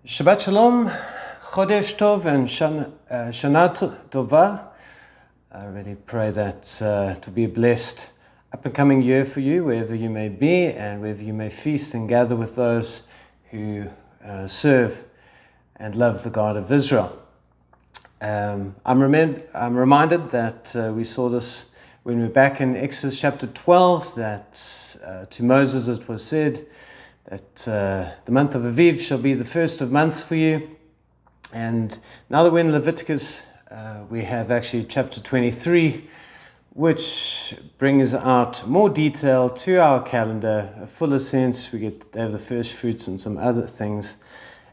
Shabbat Shalom, Chodesh Tov, and Shana Tova. I really pray that to be a blessed up-and-coming year for you, wherever you may be, and wherever you may feast and gather with those who serve and love the God of Israel. I'm reminded that we saw this when we were back in Exodus chapter 12, that to Moses it was said that the month of Aviv shall be the first of months for you. And now that we're in Leviticus, we have actually chapter 23, which brings out more detail to our calendar, a fuller sense. We get there the first fruits and some other things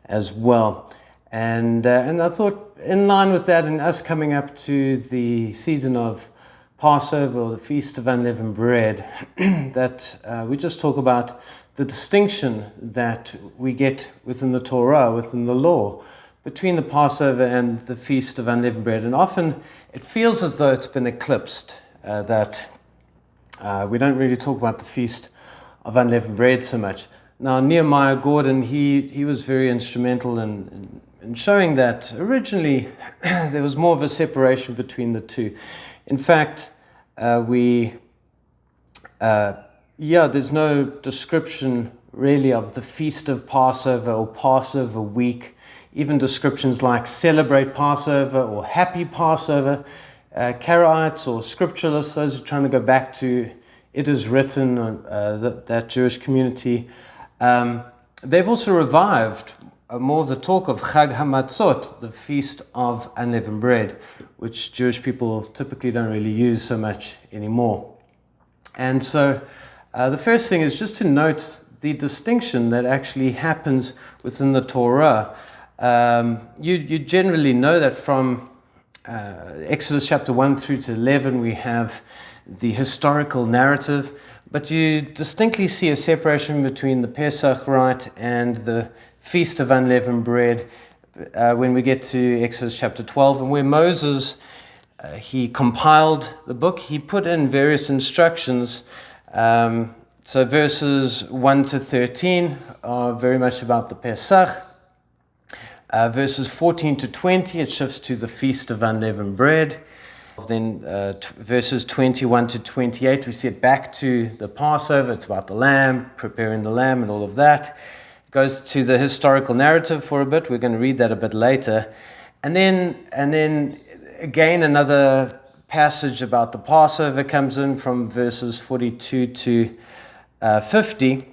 as well. And I thought, in line with that, and us coming up to the season of Passover, or the Feast of Unleavened Bread, that we just talk about the distinction that we get within the Torah, within the law, between the Passover and the Feast of Unleavened Bread. And often it feels as though it's been eclipsed, that we don't really talk about the Feast of Unleavened Bread so much. Now, Nehemiah Gordon, he was very instrumental in showing that originally there was more of a separation between the two. In fact, there's no description really of the Feast of Passover or Passover week. Even descriptions like celebrate Passover or happy Passover. Karaites or scripturalists, those who are trying to go back to it is written, that Jewish community, they've also revived more of the talk of Chag HaMatzot, the Feast of Unleavened Bread, which Jewish people typically don't really use so much anymore. And so the first thing is just to note the distinction that actually happens within the Torah. You generally know that from Exodus chapter 1 through to 11, we have the historical narrative, but you distinctly see a separation between the Pesach rite and the Feast of Unleavened Bread when we get to Exodus chapter 12, and where Moses, he compiled the book, he put in various instructions. So verses 1 to 13 are very much about the Pesach. Verses 14 to 20, it shifts to the Feast of Unleavened Bread. Then verses 21 to 28, we see it back to the Passover. It's about the lamb, preparing the lamb and all of that. It goes to the historical narrative for a bit. We're going to read that a bit later. And then again, another passage about the Passover comes in from verses 42 to 50.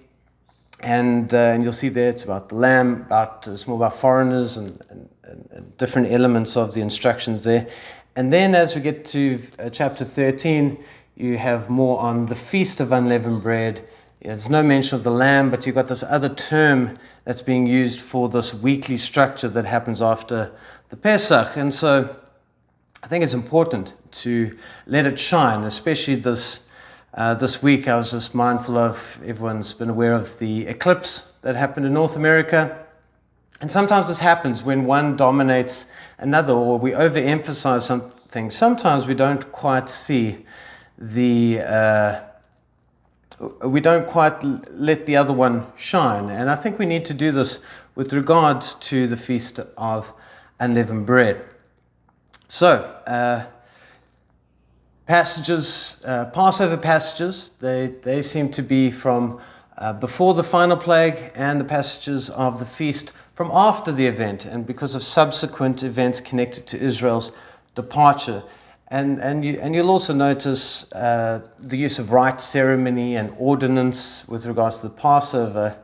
And you'll see there it's about the lamb, it's more about foreigners and different elements of the instructions there. And then as we get to chapter 13, you have more on the Feast of Unleavened Bread. There's no mention of the lamb, but you've got this other term that's being used for this weekly structure that happens after the Pesach. And so I think it's important to let it shine, especially this week. I was just mindful of, everyone's been aware of the eclipse that happened in North America. And sometimes this happens when one dominates another, or we overemphasize something. Sometimes we don't quite see we don't quite let the other one shine. And I think we need to do this with regards to the Feast of Unleavened Bread. So, Passover passages, they seem to be from before the final plague, and the passages of the feast from after the event, and because of subsequent events connected to Israel's departure. And you'll also notice the use of rite, ceremony, and ordinance with regards to the Passover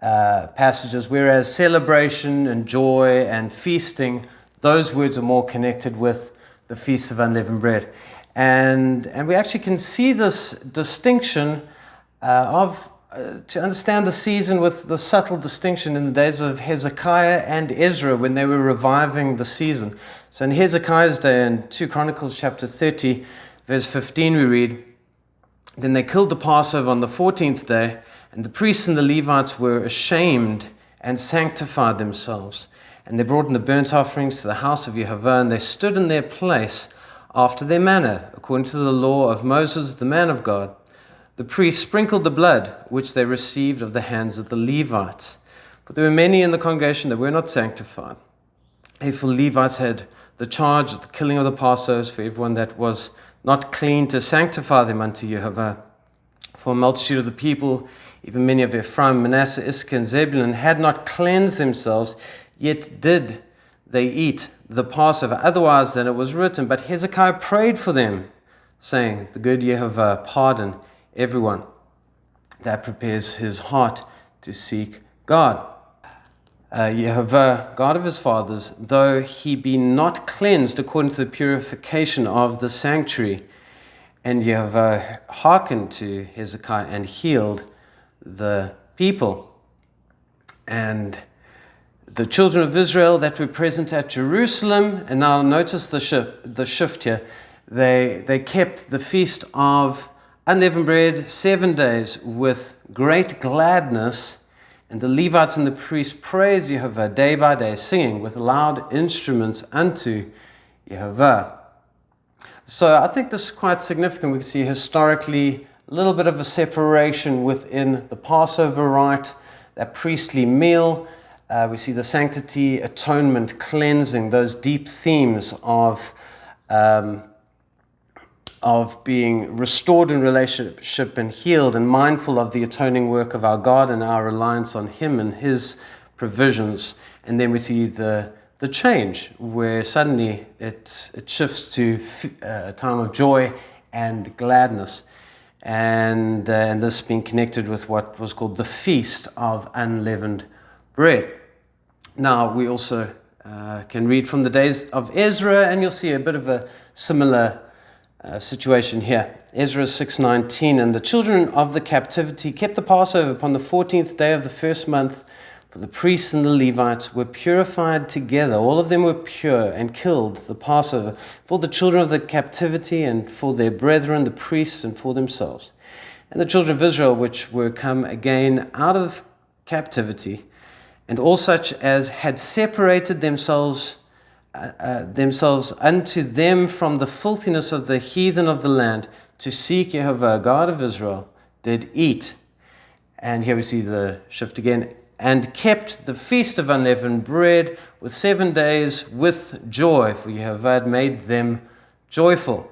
passages, whereas celebration and joy and feasting, those words are more connected with the Feast of Unleavened Bread. And we actually can see this distinction to understand the season with the subtle distinction in the days of Hezekiah and Ezra when they were reviving the season. So in Hezekiah's day, in 2 Chronicles chapter 30, verse 15, we read, "Then they killed the Passover on the 14th day, and the priests and the Levites were ashamed and sanctified themselves. And they brought in the burnt offerings to the house of Yehovah, and they stood in their place after their manner, according to the law of Moses, the man of God. The priests sprinkled the blood which they received of the hands of the Levites. But there were many in the congregation that were not sanctified. Therefore Levites had the charge of the killing of the Passovers for everyone that was not clean, to sanctify them unto Jehovah. For a multitude of the people, even many of Ephraim, Manasseh, Issachar, and Zebulun, had not cleansed themselves, yet did they eat the Passover, otherwise than it was written. But Hezekiah prayed for them, saying, the good Jehovah pardon everyone that prepares his heart to seek God. Jehovah, God of his fathers, though he be not cleansed according to the purification of the sanctuary. And Jehovah hearkened to Hezekiah and healed the people. And the children of Israel that were present at Jerusalem, and now notice the shift here, they kept the feast of unleavened bread 7 days with great gladness. And the Levites and the priests praised Jehovah day by day, singing with loud instruments unto Jehovah. So I think this is quite significant. We can see historically a little bit of a separation within the Passover rite, that priestly meal. We see the sanctity, atonement, cleansing, those deep themes of being restored in relationship and healed and mindful of the atoning work of our God and our reliance on Him and His provisions. And then we see the change where suddenly it shifts to a time of joy and gladness. And this being connected with what was called the Feast of Unleavened Bread. Now we also can read from the days of Ezra, and you'll see a bit of a similar situation here. Ezra 6:19, and the children of the captivity kept the Passover upon the 14th day of the first month, for the priests and the Levites were purified together. All of them were pure, and killed the Passover for the children of the captivity, and for their brethren, the priests, and for themselves. And the children of Israel, which were come again out of captivity, and all such as had separated themselves unto them from the filthiness of the heathen of the land, to seek Jehovah, God of Israel, did eat. And here we see the shift again. And kept the feast of unleavened bread with 7 days with joy, for Jehovah had made them joyful.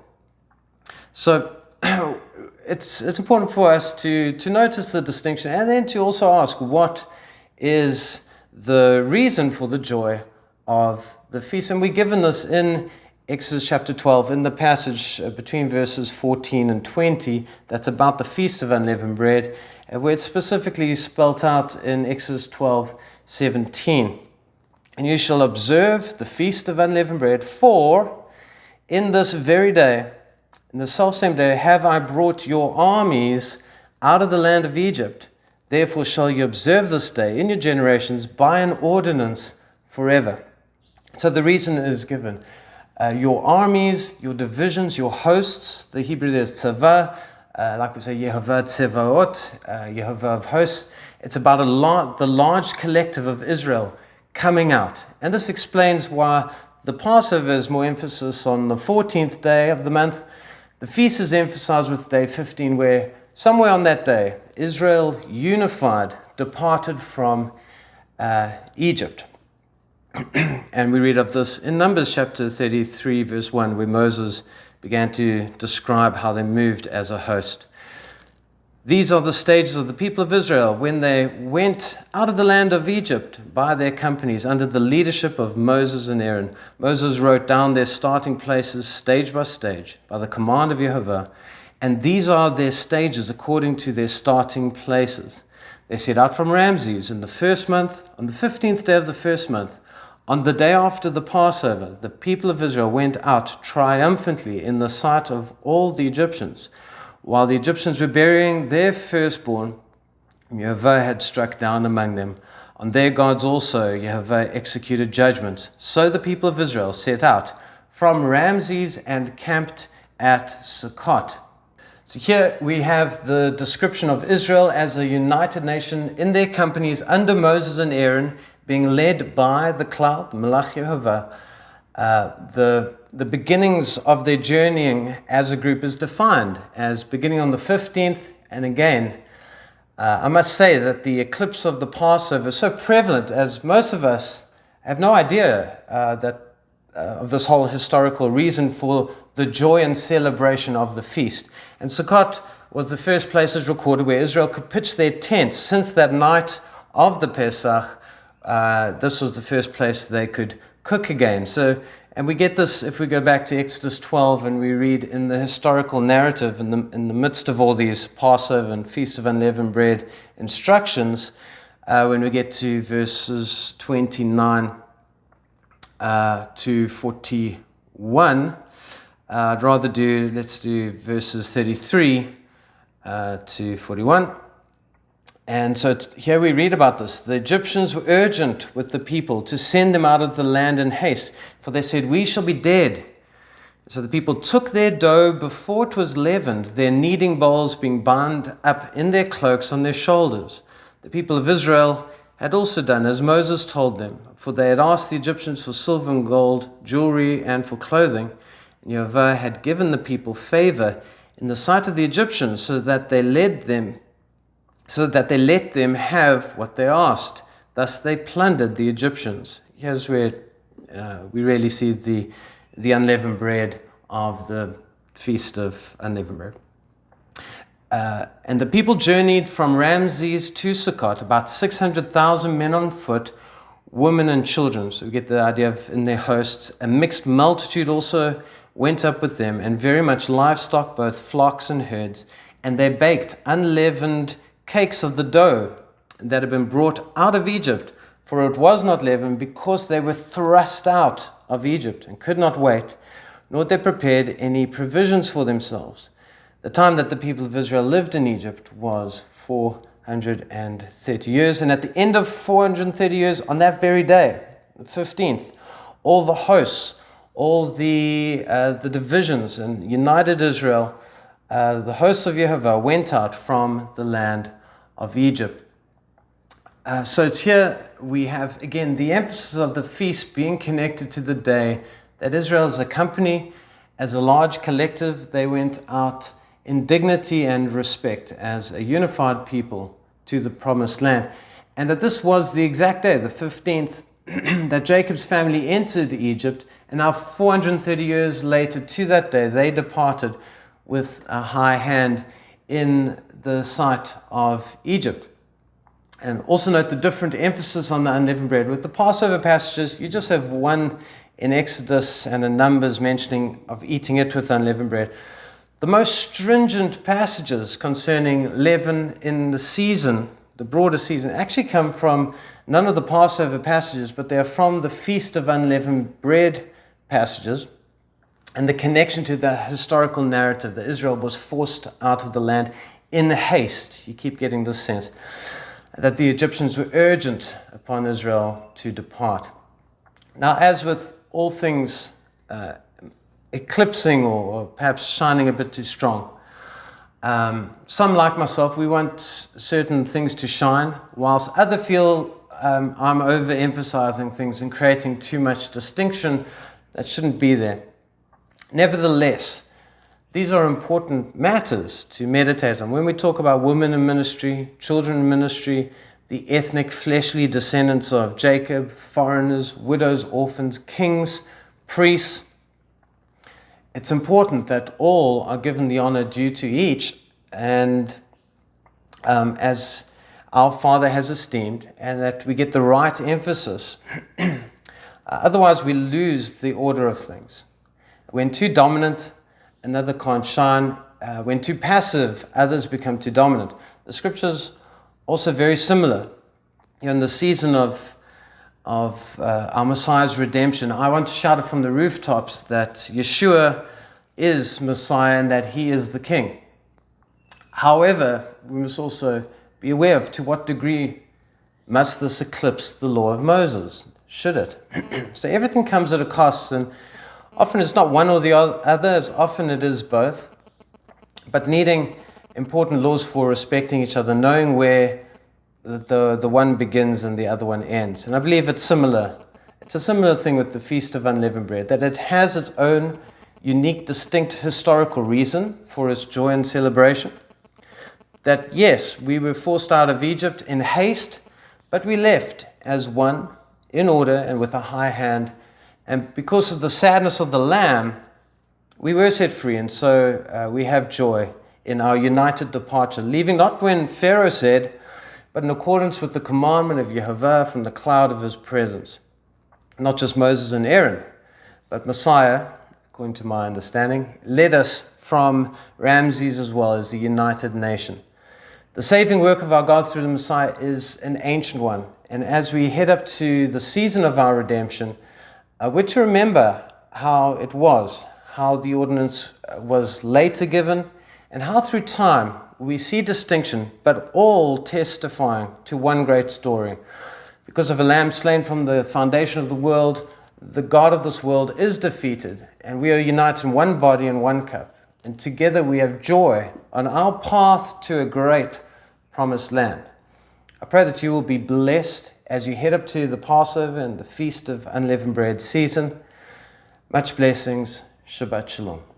So it's important for us to notice the distinction, and then to also ask, what is the reason for the joy of the feast? And we're given this in Exodus chapter 12, in the passage between verses 14 and 20, that's about the Feast of Unleavened Bread, where it's specifically spelt out in Exodus 12:17. And you shall observe the Feast of Unleavened Bread, for in this very day, in the selfsame day, have I brought your armies out of the land of Egypt. Therefore shall you observe this day in your generations by an ordinance forever. So the reason is given. Your armies, your divisions, your hosts, the Hebrew there is tzava, like we say, Yehovah Tsevaot, Yehovah of hosts. It's about the large collective of Israel coming out. And this explains why the Passover is more emphasis on the 14th day of the month. The feast is emphasized with day 15, where somewhere on that day, Israel unified, departed from Egypt. And we read of this in Numbers chapter 33, verse 1, where Moses began to describe how they moved as a host. These are the stages of the people of Israel when they went out of the land of Egypt by their companies under the leadership of Moses and Aaron. Moses wrote down their starting places stage by stage by the command of Jehovah, and these are their stages according to their starting places. They set out from Ramesses in the first month, on the 15th day of the first month. On the day after the Passover, the people of Israel went out triumphantly in the sight of all the Egyptians. While the Egyptians were burying their firstborn, Jehovah had struck down among them. On their gods also Jehovah executed judgment. So the people of Israel set out from Ramesses and camped at Succoth. So here we have the description of Israel as a united nation in their companies under Moses and Aaron, being led by the cloud, Malach Yehovah. The beginnings of their journeying as a group is defined as beginning on the 15th, and again I must say that the eclipse of the Passover is so prevalent, as most of us have no idea of this whole historical reason for the joy and celebration of the feast. And Succoth was the first places recorded where Israel could pitch their tents. Since that night of the Pesach, this was the first place they could cook again. And we get this if we go back to Exodus 12 and we read in the historical narrative in the midst of all these Passover and Feast of Unleavened Bread instructions, when we get to verses 29 to 41, let's do verses 33 to 41. And so here we read about this. The Egyptians were urgent with the people to send them out of the land in haste, for they said, "We shall be dead." So the people took their dough before it was leavened, their kneading bowls being bound up in their cloaks on their shoulders. The people of Israel had also done as Moses told them, for they had asked the Egyptians for silver and gold, jewelry, and for clothing. And Jehovah had given the people favor in the sight of the Egyptians, so that they let them have what they asked. Thus they plundered the Egyptians. Here's where we really see the unleavened bread of the Feast of Unleavened Bread. And the people journeyed from Ramesses to Succoth, about 600,000 men on foot, women and children. So we get the idea of in their hosts. A mixed multitude also went up with them, and very much livestock, both flocks and herds. And they baked unleavened cakes of the dough that had been brought out of Egypt, for it was not leavened, because they were thrust out of Egypt and could not wait, nor had they prepared any provisions for themselves. The time that the people of Israel lived in Egypt was 430 years, and at the end of 430 years, on that very day, the 15th, all the hosts, all the divisions and united Israel, the hosts of Jehovah went out from the land of Egypt. So it's here we have, again, the emphasis of the feast being connected to the day that Israel as a company, as a large collective, they went out in dignity and respect as a unified people to the promised land. And that this was the exact day, the 15th, that Jacob's family entered Egypt, and now 430 years later to that day, they departed with a high hand in the sight of Egypt. And also note the different emphasis on the unleavened bread. With the Passover passages, you just have one in Exodus and in Numbers mentioning of eating it with unleavened bread. The most stringent passages concerning leaven in the season, the broader season, actually come from none of the Passover passages, but they are from the Feast of Unleavened Bread passages, and the connection to the historical narrative that Israel was forced out of the land in haste. You keep getting this sense that the Egyptians were urgent upon Israel to depart. Now, as with all things eclipsing or perhaps shining a bit too strong, some, like myself, we want certain things to shine, whilst others feel I'm overemphasizing things and creating too much distinction that shouldn't be there. Nevertheless, these are important matters to meditate on. When we talk about women in ministry, children in ministry, the ethnic fleshly descendants of Jacob, foreigners, widows, orphans, kings, priests, it's important that all are given the honor due to each, and as our Father has esteemed, and that we get the right emphasis. Otherwise, we lose the order of things. When too dominant, another can't shine. When too passive, others become too dominant. The scriptures also very similar. In the season of our Messiah's redemption, I want to shout it from the rooftops that Yeshua is Messiah and that he is the King. However, we must also be aware of to what degree must this eclipse the law of Moses? Should it? So everything comes at a cost, and often it's not one or the other, as often it is both. But needing important laws for respecting each other, knowing where the one begins and the other one ends. And I believe it's similar. It's a similar thing with the Feast of Unleavened Bread, that it has its own unique, distinct historical reason for its joy and celebration. that yes, we were forced out of Egypt in haste, but we left as one, in order and with a high hand. And because of the sadness of the Lamb, we were set free. And so we have joy in our united departure, leaving not when Pharaoh said, but in accordance with the commandment of Jehovah from the cloud of his presence. Not just Moses and Aaron, but Messiah, according to my understanding, led us from Ramesses as well as a united nation. The saving work of our God through the Messiah is an ancient one. And as we head up to the season of our redemption, we're to remember how it was, how the ordinance was later given, and how through time we see distinction, but all testifying to one great story. Because of a lamb slain from the foundation of the world, the God of this world is defeated, and we are united in one body and one cup. And together we have joy on our path to a great promised land. I pray that you will be blessed as you head up to the Passover and the Feast of Unleavened Bread season. Much blessings. Shabbat Shalom.